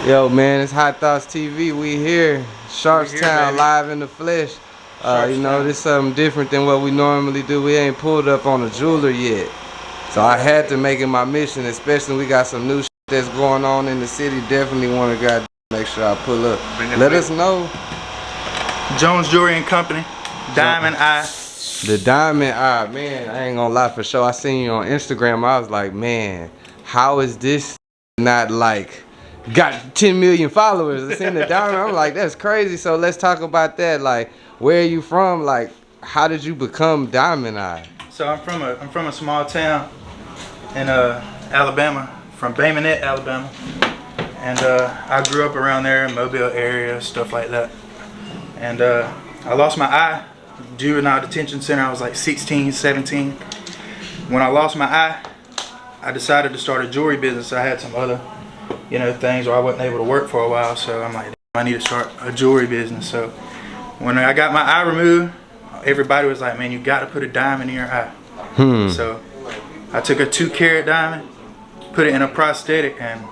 Yo, man, it's HighThoughtsTV. We here, Sharpstown, live in the flesh. You know, this is something different than what we normally do. We ain't pulled up on a jeweler yet, so I had to make it my mission. Especially we got some new shit that's going on in the city. Definitely want to make sure I pull up. Let us know. Jones Jewelry and Company, Diamond Eye. The Diamond Eye, man. I ain't gonna lie, for sure. I seen you on Instagram. I was like, man, how is this not like got 10 million followers? I seen the Diamond. I'm like, that's crazy. So let's talk about that. Like, where are you from? Like, how did you become Diamond Eye? So I'm from a small town in Alabama, from Baymonette, Alabama, and I grew up around there, Mobile area, stuff like that. And I lost my eye. Juvenile detention center. I was like 16, 17. When I lost my eye, I decided to start a jewelry business. I had some other, things where I wasn't able to work for a while. So I'm like, I need to start a jewelry business. So when I got my eye removed, everybody was like, man, you got to put a diamond in your eye. So I took a 2-carat diamond, put it in a prosthetic, and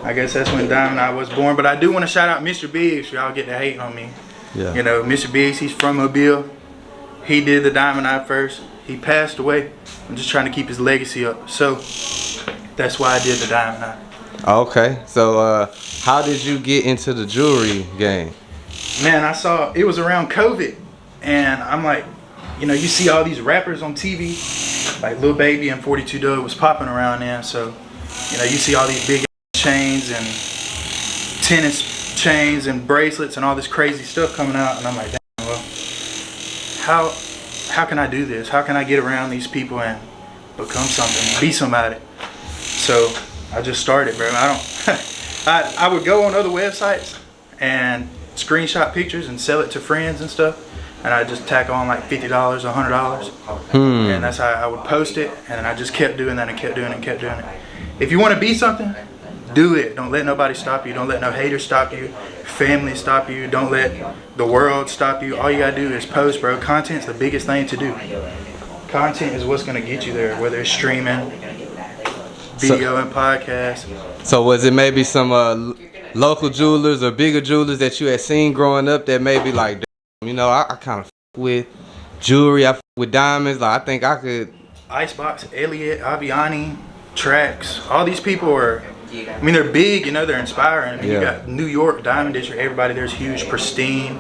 I guess that's when Diamond Eye was born. But I do want to shout out Mr. Biggs. Y'all get to hate on me. Yeah. Mr. Biggs, he's from Mobile. He did the Diamond Eye first. He passed away. I'm just trying to keep his legacy up. So that's why I did the Diamond Eye. Okay. So how did you get into the jewelry game? Man, I saw it was around COVID, and I'm like, you see all these rappers on TV, like Lil Baby and 42 Dugg was popping around there. So you see all these big chains and tennis chains and bracelets and all this crazy stuff coming out, and I'm like, damn, well, how can I do this? How can I get around these people and become something, be somebody? So I just started, bro. I would go on other websites and screenshot pictures and sell it to friends and stuff, and I just tack on like $50, $100, and that's how I would post it, and then I just kept doing that and kept doing it and kept doing it. If you want to be something, do it. Don't let nobody stop you. Don't let no haters stop you. Family stop you. Don't let the world stop you. All you gotta do is post, bro. Content's the biggest thing to do. Content is what's gonna get you there, whether it's streaming, video, and podcast. So was it maybe some local jewelers or bigger jewelers that you had seen growing up that maybe like, I kind of with jewelry, I with diamonds, like I think I could. Icebox, Elliott, Aviani, Trax, all these people are, they're big, they're inspiring. You got New York, Diamond District, everybody there's huge, pristine.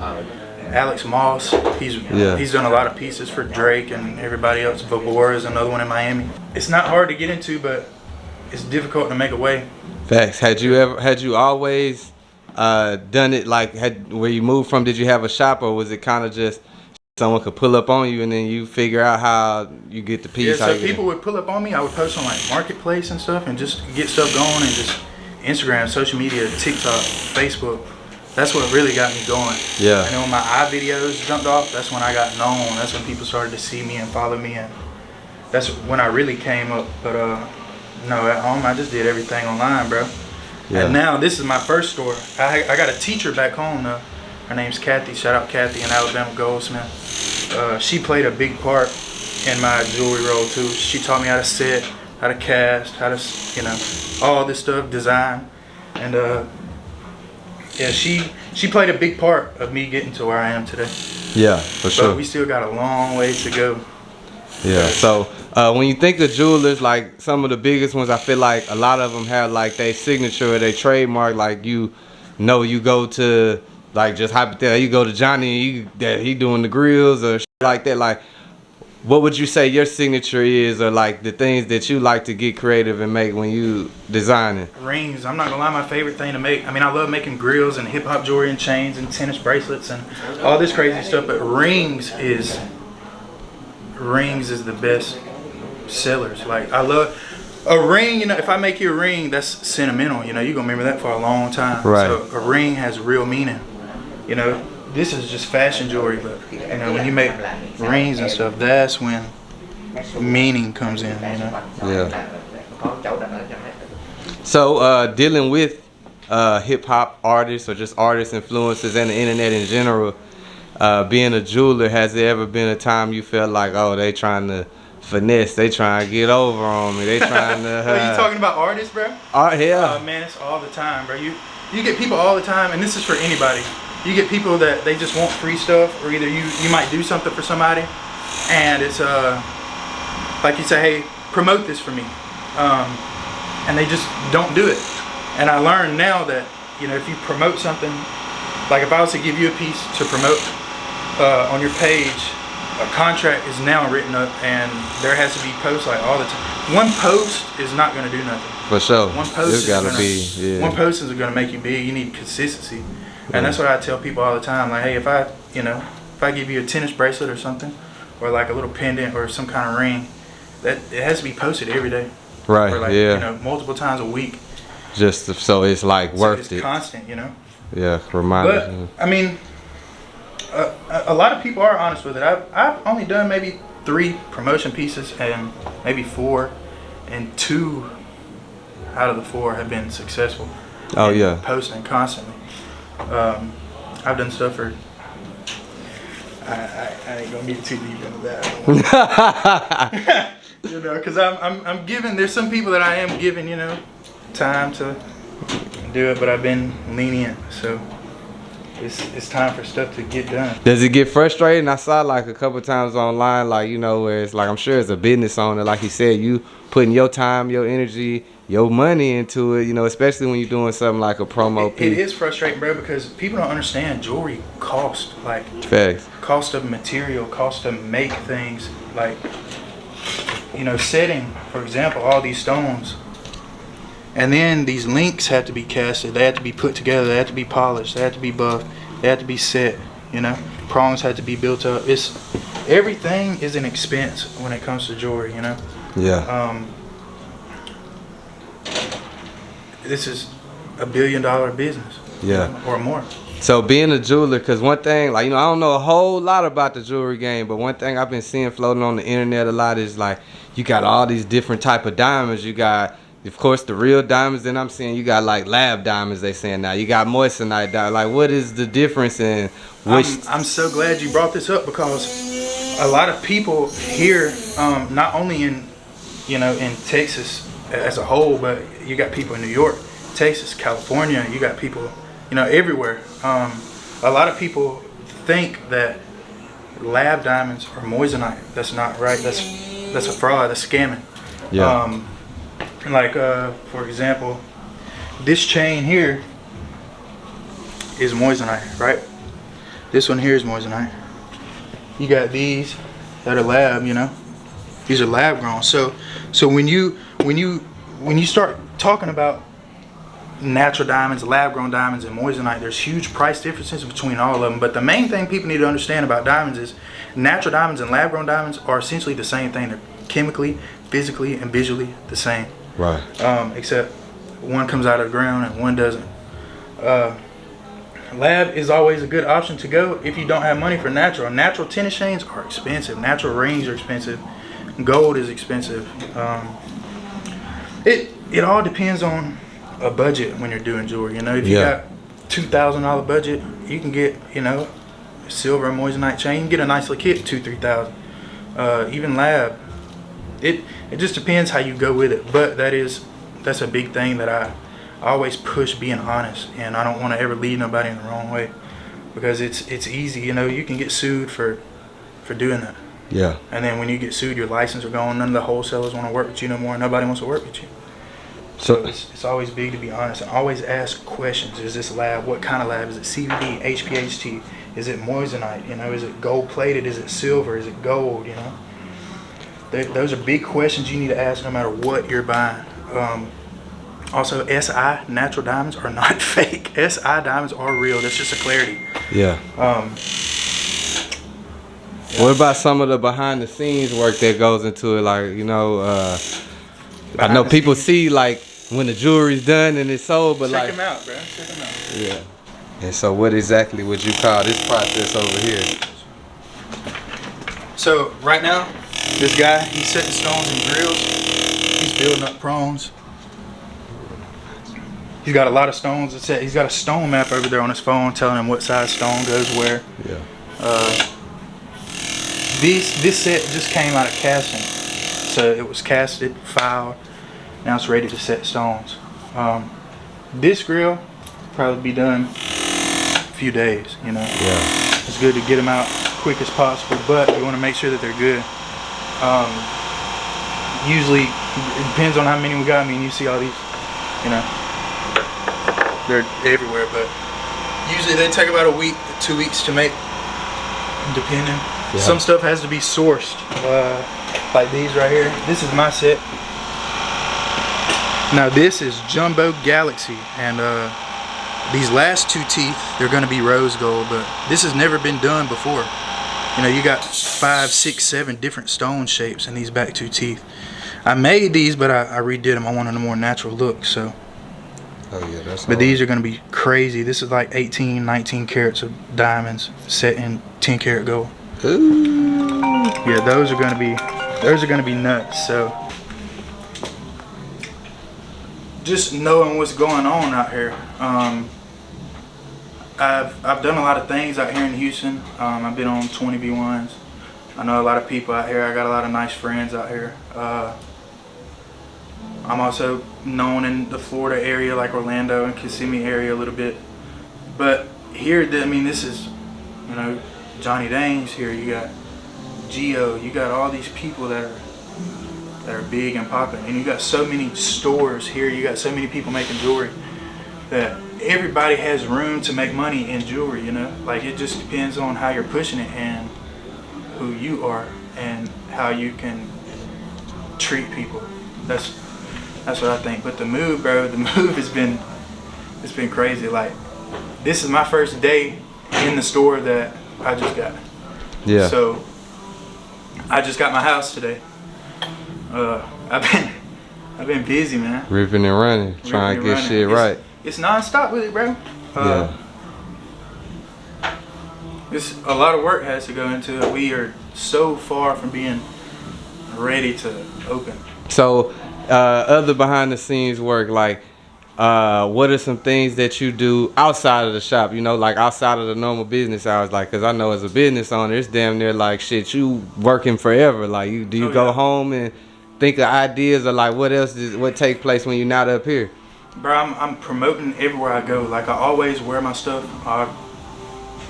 Alex Moss, he's done a lot of pieces for Drake and everybody else. Vabora is another one in Miami. It's not hard to get into, but it's difficult to make a way. Facts. Had you always done it like where you moved from? Did you have a shop, or was it kind of just someone could pull up on you and then you figure out how you get the piece? Yeah, so people would pull up on me. I would post on like Marketplace and stuff and just get stuff going, and just Instagram, social media, TikTok, Facebook. That's what really got me going. Yeah. And then when my eye videos jumped off, that's when I got known. That's when people started to see me and follow me, and that's when I really came up. But no, at home I just did everything online, bro. Yeah. And now this is my first store. I got a teacher back home though. Her name's Kathy. Shout out Kathy in Alabama Goldsmith. She played a big part in my jewelry role too. She taught me how to set, how to cast, how to, all this stuff, design. And yeah, she played a big part of me getting to where I am today. Yeah, for sure. But we still got a long way to go. Yeah, so when you think of jewelers, like some of the biggest ones, I feel like a lot of them have like their signature or their trademark. Like you go to, like just hypothetically, you go to Johnny, he doing the grills or shit like that. Like, what would you say your signature is, or like the things that you like to get creative and make when you designing? Rings. I'm not gonna lie, my favorite thing to make. I love making grills and hip hop jewelry and chains and tennis bracelets and all this crazy stuff. But rings is the best sellers. Like I love a ring. If I make you a ring, that's sentimental. You're gonna remember that for a long time. Right. So a ring has real meaning. This is just fashion jewelry, but when you make rings and stuff, that's when meaning comes in. Yeah. So dealing with hip hop artists or just artists, influencers, and the internet in general, being a jeweler, has there ever been a time you felt like, oh, they trying to finesse. They trying to get over on me. They trying to. Are you talking about artists, bro? Yeah. Man, it's all the time, bro. You get people all the time, and this is for anybody. You get people that they just want free stuff, or either you might do something for somebody, and it's like you say, hey, promote this for me, and they just don't do it. And I learned now that, you know, if you promote something, like if I was to give you a piece to promote on your page, a contract is now written up, and there has to be posts like all the time. One post is not going to do nothing. For sure. One post One post is going to make you big. You need consistency, and that's what I tell people all the time. Like, hey, if I give you a tennis bracelet or something, or like a little pendant or some kind of ring, that it has to be posted every day. Right. Or like, yeah. you know, multiple times a week. Just so it's like worth It's constant, you know. Yeah. Reminders. But I mean, a lot of people are honest with it. I've only done maybe 3 promotion pieces, and maybe 4, and 2 out of the 4 have been successful. Oh yeah. Posting constantly. I've done stuff for. I ain't gonna get too deep into that. You know, because I'm giving. There's some people that I am giving, you know, time to do it, but I've been lenient, so it's time for stuff to get done. Does it get frustrating? I saw like a couple times online, like, you know, where it's like, I'm sure as a business owner, like you said, you putting your time, your energy, your money into it, you know, especially when you're doing something like a promo piece. It is frustrating, bro, because people don't understand jewelry cost, like Facts. cost of material, cost to make things, like, you know, setting, for example, all these stones, and then these links have to be casted, they have to be put together, they have to be polished, they have to be buffed, they have to be set, you know, prongs have to be built up. Everything is an expense when it comes to jewelry, you know. Yeah. This is $1 billion business. Yeah. You know, or more. So being a jeweler, because one thing, like, you know, I don't know a whole lot about the jewelry game, but one thing I've been seeing floating on the internet a lot is like, you got all these different type of diamonds. You got, of course, the real diamonds. Then I'm seeing you got like lab diamonds, they saying now. You got moissanite diamonds. Like, what is the difference in which? I'm so glad you brought this up, because a lot of people here, not only in, you know, in Texas as a whole, but you got people in New York, Texas, California. You got people, you know, everywhere. A lot of people think that lab diamonds are moissanite. That's not right. That's a fraud. That's scamming. Yeah. Like for example, this chain here is moissanite, right? This one here is moissanite. You got these that are lab, you know. These are lab grown. So when you start talking about natural diamonds, lab grown diamonds, and moissanite, there's huge price differences between all of them. But the main thing people need to understand about diamonds is natural diamonds and lab grown diamonds are essentially the same thing. They're chemically, physically, and visually the same. Right. Except one comes out of the ground and one doesn't. Lab is always a good option to go if you don't have money for natural. Natural tennis chains are expensive. Natural rings are expensive. Gold is expensive. It all depends on a budget when you're doing jewelry. You know, if you got $2,000 budget, you can get, you know, a silver and moissanite chain. You can get a nice little kit, $2,000-3,000. Even lab, it just depends how you go with it. But that's a big thing that I always push, being honest, and I don't want to ever lead nobody in the wrong way, because it's easy. You know, you can get sued for doing that. Yeah. And then when you get sued, your license are gone. None of the wholesalers want to work with you no more. Nobody wants to work with you. So it's always big to be honest and always ask questions. Is this lab? What kind of lab? Is it CVD, HPHT? Is it moissanite? You know, is it gold plated? Is it silver? Is it gold? You know, those are big questions you need to ask no matter what you're buying. Also, SI natural diamonds are not fake. SI diamonds are real. That's just a clarity. Yeah. What about some of the behind the scenes work that goes into it? Like, you know, I know people see like when the jewelry's done and it's sold, but check them out, bro. Check them out. Yeah. And so what exactly would you call this process over here? So right now, this guy, he's setting stones and grills. He's building up prongs. He's got a lot of stones. He's got a stone map over there on his phone telling him what size stone goes where. Yeah. This set just came out of casting. So it was casted, filed. Now it's ready to set stones. This grill probably be done a few days, you know. Yeah. It's good to get them out quick as possible, but you want to make sure that they're good. Usually, it depends on how many we got. I mean, you see all these, you know, they're everywhere, but usually they take about a week, 2 weeks to make, depending. Yeah. Some stuff has to be sourced, like these right here. This is my set. Now this is Jumbo Galaxy, and these last 2 teeth, they're going to be rose gold, but this has never been done before. You know, you got 5, 6, 7 different stone shapes in these back 2 teeth. I made these, but I redid them. I wanted a more natural look, so. Oh yeah, that's. But these are going to be crazy. This is like 18, 19 carats of diamonds set in 10 karat gold. Ooh. Yeah, those are going to be nuts. So just knowing what's going on out here. I've done a lot of things out here in Houston. I've been on 20v1s. I know a lot of people out here. I got a lot of nice friends out here. I'm also known in the Florida area, like Orlando and Kissimmee area a little bit. But here, I mean, this is, you know, Johnny Dane's here. You got Geo. You got all these people that are big and popping, and you got so many stores here. You got so many people making jewelry that everybody has room to make money in jewelry. You know, like it just depends on how you're pushing it and who you are and how you can treat people. That's what I think. But the move, bro, the move has been, it's been crazy. Like, this is my first day in the store that I just got. Yeah. So I just got my house today. I've been busy, man. Ripping and running, trying to get shit right. It's non-stop with it, bro. Yeah. It's a lot of work has to go into it. We are so far from being ready to open. So, other behind the scenes work, like, what are some things that you do outside of the shop, you know, like outside of the normal business hours? Like, cause I know as a business owner, it's damn near like shit, you working forever. Like, do you go home and think of ideas, or like what take place when you're not up here? Bro, I'm promoting everywhere I go. Like, I always wear my stuff. I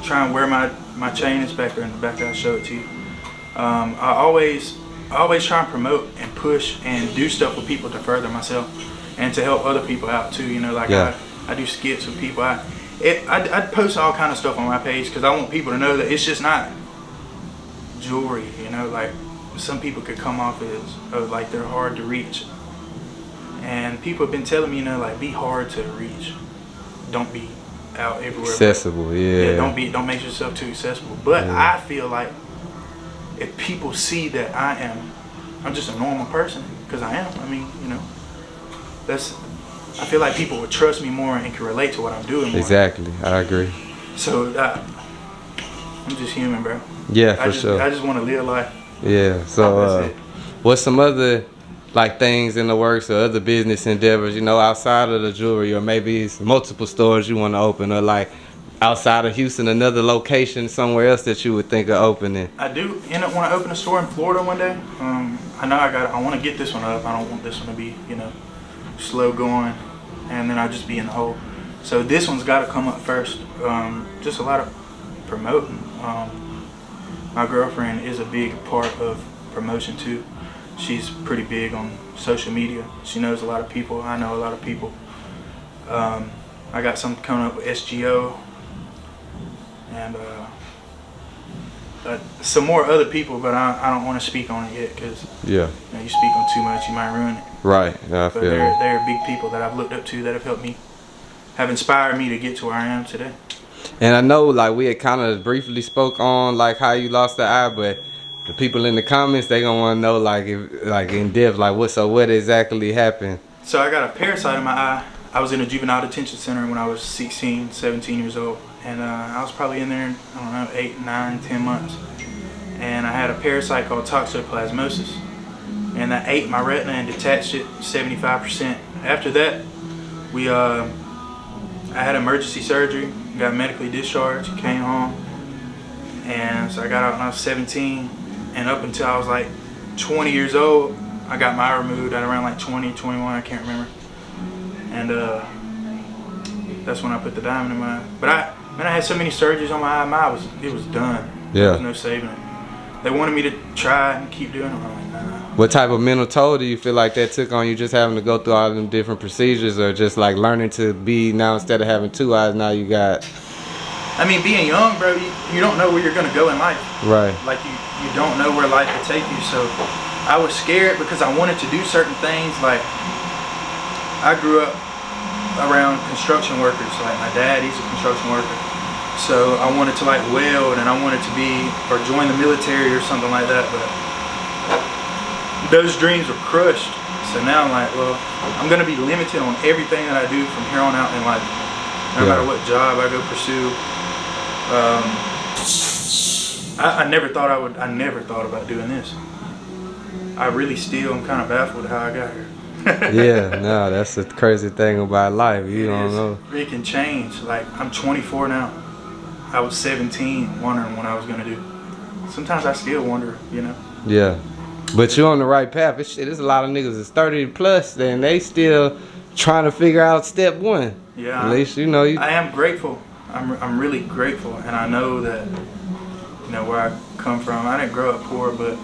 try and wear my chain inspector in the back. I'll show it to you. I always try and promote and push and do stuff with people to further myself and to help other people out too. You know, like I do skits with people. I post all kind of stuff on my page because I want people to know that it's just not jewelry. You know, like some people could come off as like they're hard to reach, and people have been telling me, you know, like, be hard to reach. Don't be out everywhere. Accessible, yeah. Don't make yourself too accessible. But I feel like if people see that I'm just a normal person, because I am. I mean, you know, I feel like people would trust me more and can relate to what I'm doing more. Exactly, I agree. So I'm just human, bro. Yeah, for sure. I just want to live life. Yeah. So, what's some other like things in the works or other business endeavors, you know, outside of the jewelry, or maybe it's multiple stores you want to open, or like outside of Houston, another location somewhere else that you would think of opening? I do end up want to open a store in Florida one day. I know I want to get this one up. I don't want this one to be, you know, slow going, and then I'll just be in the hole. So this one's got to come up first. Just a lot of promoting. My girlfriend is a big part of promotion too. She's pretty big on social media. She knows a lot of people. I know a lot of people. I got something coming up with SGO and some more other people, but I don't want to speak on it yet because you know, you speak on too much, you might ruin it. Right. Yeah, I feel they're big people that I've looked up to that have helped me, have inspired me to get to where I am today. And I know, like, we had kind of briefly spoke on like how you lost the eye, but the people in the comments, they gonna want to know, like, in depth, like what exactly happened. So I got a parasite in my eye. I was in a juvenile detention center when I was 16, 17 years old, and I was probably in there, I don't know, 8, 9, 10 months, and I had a parasite called toxoplasmosis, and that ate my retina and detached it 75%. After that, I had emergency surgery, got medically discharged, came home, and so I got out when I was 17, and up until I was like 20 years old, I got my eye removed at around like 20, 21, I can't remember. And that's when I put the diamond in my eye. But I had so many surgeries on my eye, it was done. Yeah. There was no saving it. They wanted me to try and keep doing it. I'm like, nah. What type of mental toll do you feel like that took on you, just having to go through all them different procedures, or just like learning to be, now instead of having 2 eyes, now you got... I mean, being young, bro, you don't know where you're gonna go in life. Right. Like you don't know where life will take you. So I was scared because I wanted to do certain things. Like I grew up around construction workers. Like my dad, he's a construction worker. So I wanted to like weld, and I wanted to be, or join the military or something like that. But those dreams were crushed. So now I'm like, well, I'm gonna be limited on everything that I do from here on out in life. No matter what job I go pursue. I never thought I never thought about doing this. I really still am kind of baffled how I got here. Yeah, no, that's the crazy thing about life. You don't know. It can change. Like, I'm 24 now. I was 17 wondering what I was gonna do. Sometimes I still wonder, you know. Yeah, but you're on the right path. There's a lot of niggas that's 30 plus, and they still trying to figure out step one. Yeah. At least you know you. I am grateful. I'm really grateful, and I know that, you know, where I come from. I didn't grow up poor, but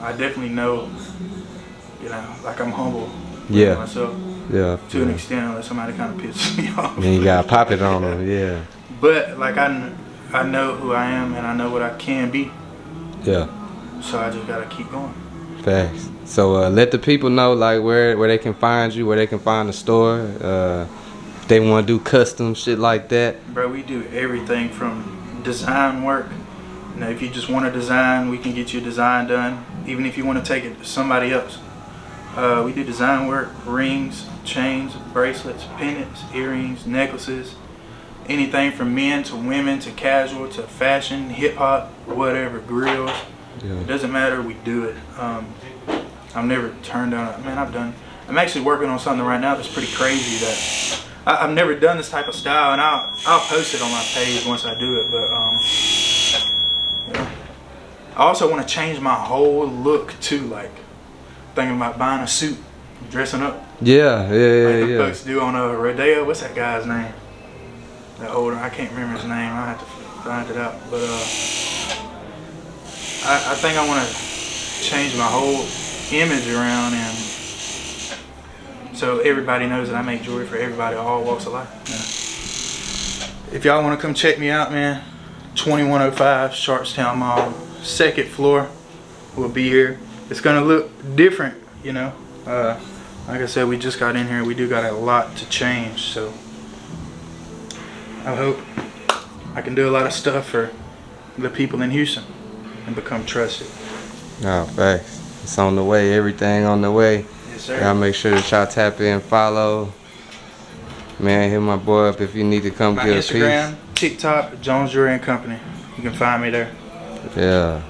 I definitely know, you know, like I'm humble. Yeah. Myself. Yeah. To an extent, unless somebody kind of pisses me off. And you gotta pop it on them. Yeah. But like I know who I am, and I know what I can be. Yeah. So I just gotta keep going. Facts. So let the people know like where they can find you, where they can find the store. If they want to do custom shit like that. Bro, we do everything from design work. You know, if you just want to design, we can get you a design done. Even if you want to take it to somebody else. We do design work, rings, chains, bracelets, pendants, earrings, necklaces. Anything from men to women to casual to fashion, hip hop, whatever, grills. Yeah. It doesn't matter, we do it. I've never turned down, man, I'm actually working on something right now that's pretty crazy that I've never done this type of style, and I'll post it on my page once I do it. But yeah. I also want to change my whole look too, like thinking about buying a suit, dressing up. Yeah, like the folks do on Rodeo. What's that guy's name? That older, I can't remember his name. I have to find it out. But I think I want to change my whole image around, and so everybody knows that I make jewelry for everybody, all walks of life. Yeah. If y'all want to come check me out, man, 2105 Sharpstown Mall, 2nd floor. We'll be here. It's gonna look different, you know. Like I said, we just got in here. We do got a lot to change, so I hope I can do a lot of stuff for the people in Houston and become trusted. No, facts. It's on the way. Everything on the way. Yes, sir. Y'all make sure that y'all tap in, follow. Man, hit my boy up if you need to come My get Instagram, a piece. TikTok, Jones Jewelry and Company. You can find me there. Yeah.